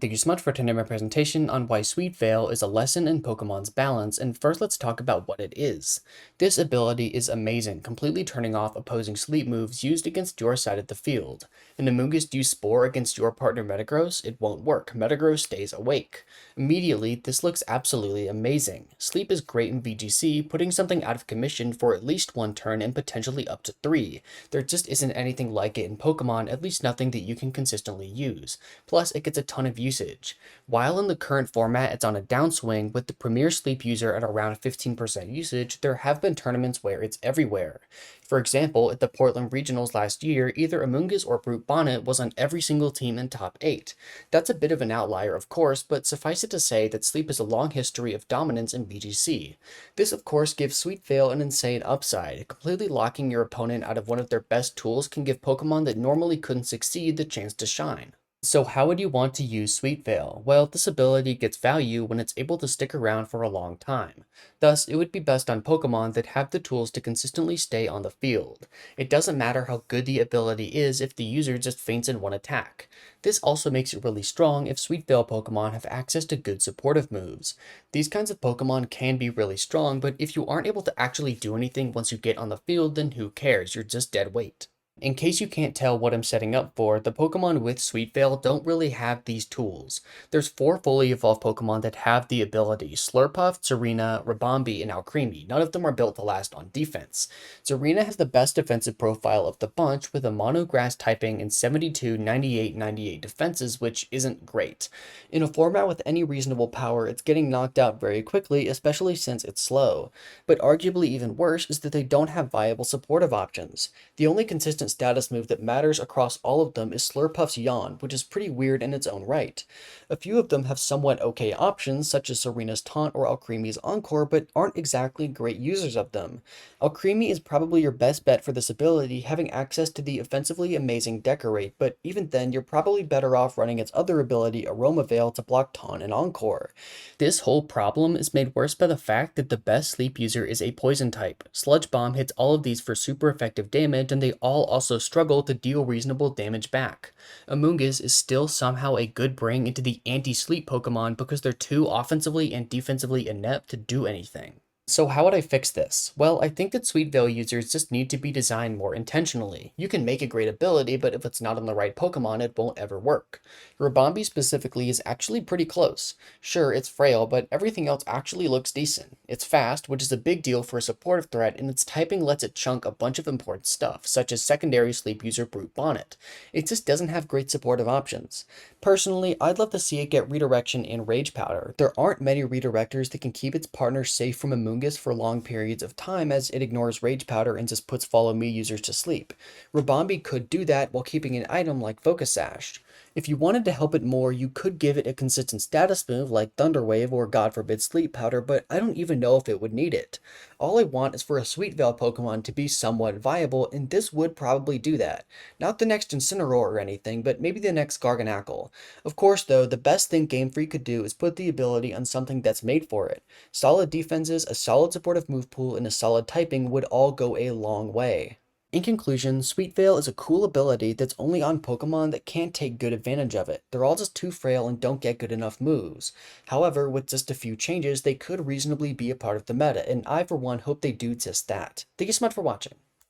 Thank you so much for attending my presentation on why Sweet Veil is a lesson in Pokemon's balance, and first let's talk about what it is. This ability is amazing, completely turning off opposing sleep moves used against your side of the field. An Amoonguss use Spore against your partner Metagross, it won't work. Metagross stays awake. Immediately, this looks absolutely amazing. Sleep is great in VGC, putting something out of commission for at least one turn and potentially up to 3. There just isn't anything like it in Pokemon, at least nothing that you can consistently use. Plus, it gets a ton of usage. While in the current format it's on a downswing, with the premier sleep user at around 15% usage, there have been tournaments where it's everywhere. For example, at the Portland Regionals last year, either Amoonguss or Brute Bonnet was on every single team in top 8. That's a bit of an outlier, of course, but suffice it to say that Sleep has a long history of dominance in BGC. This, of course, gives Sweet Veil an insane upside. Completely locking your opponent out of one of their best tools can give Pokemon that normally couldn't succeed the chance to shine. So how would you want to use Sweet Veil? Well, this ability gets value when it's able to stick around for a long time. Thus, it would be best on Pokemon that have the tools to consistently stay on the field. It doesn't matter how good the ability is if the user just faints in one attack. This also makes it really strong if Sweet Veil Pokemon have access to good supportive moves. These kinds of Pokemon can be really strong, but if you aren't able to actually do anything once you get on the field, then who cares? You're just dead weight. In case you can't tell what I'm setting up for, the Pokemon with Sweet Veil don't really have these tools. There's 4 fully evolved Pokemon that have the ability: Slurpuff, Serena, Ribombee, and Alcremie. None of them are built to last on defense. Serena has the best defensive profile of the bunch with a Mono Grass typing and 72, 98, 98 defenses, which isn't great. In a format with any reasonable power, it's getting knocked out very quickly, especially since it's slow. But arguably even worse is that they don't have viable supportive options. The only consistent status move that matters across all of them is Slurpuff's Yawn, which is pretty weird in its own right. A few of them have somewhat okay options, such as Serena's Taunt or Alcremie's Encore, but aren't exactly great users of them. Alcremie is probably your best bet for this ability, having access to the offensively amazing Decorate, but even then you're probably better off running its other ability, Aroma Veil, to block Taunt and Encore. This whole problem is made worse by the fact that the best sleep user is a poison type. Sludge Bomb hits all of these for super effective damage, and they all also struggle to deal reasonable damage back. Amoonguss is still somehow a good bring into the anti-sleep Pokemon because they're too offensively and defensively inept to do anything. So how would I fix this? Well, I think that Sweet Veil users just need to be designed more intentionally. You can make a great ability, but if it's not on the right Pokemon, it won't ever work. Ribombee specifically is actually pretty close. Sure, it's frail, but everything else actually looks decent. It's fast, which is a big deal for a supportive threat, and its typing lets it chunk a bunch of important stuff, such as secondary sleep user Brute Bonnet. It just doesn't have great supportive options. Personally, I'd love to see it get redirection and Rage Powder. There aren't many redirectors that can keep its partner safe from Amoonguss for long periods of time, as it ignores Rage Powder and just puts Follow Me users to sleep. Ribombee could do that while keeping an item like Focus Sash. If you wanted to help it more, you could give it a consistent status move like Thunder Wave or God forbid Sleep Powder, but I don't even know if it would need it. All I want is for a Sweet Veil Pokemon to be somewhat viable, and this would probably do that. Not the next Incineroar or anything, but maybe the next Garganacl. Of course though, the best thing Game Freak could do is put the ability on something that's made for it. Solid defenses, a solid supportive move pool, and a solid typing would all go a long way. In conclusion, Sweet Veil is a cool ability that's only on Pokemon that can't take good advantage of it. They're all just too frail and don't get good enough moves. However, with just a few changes, they could reasonably be a part of the meta, and I for one hope they do just that. Thank you so much for watching.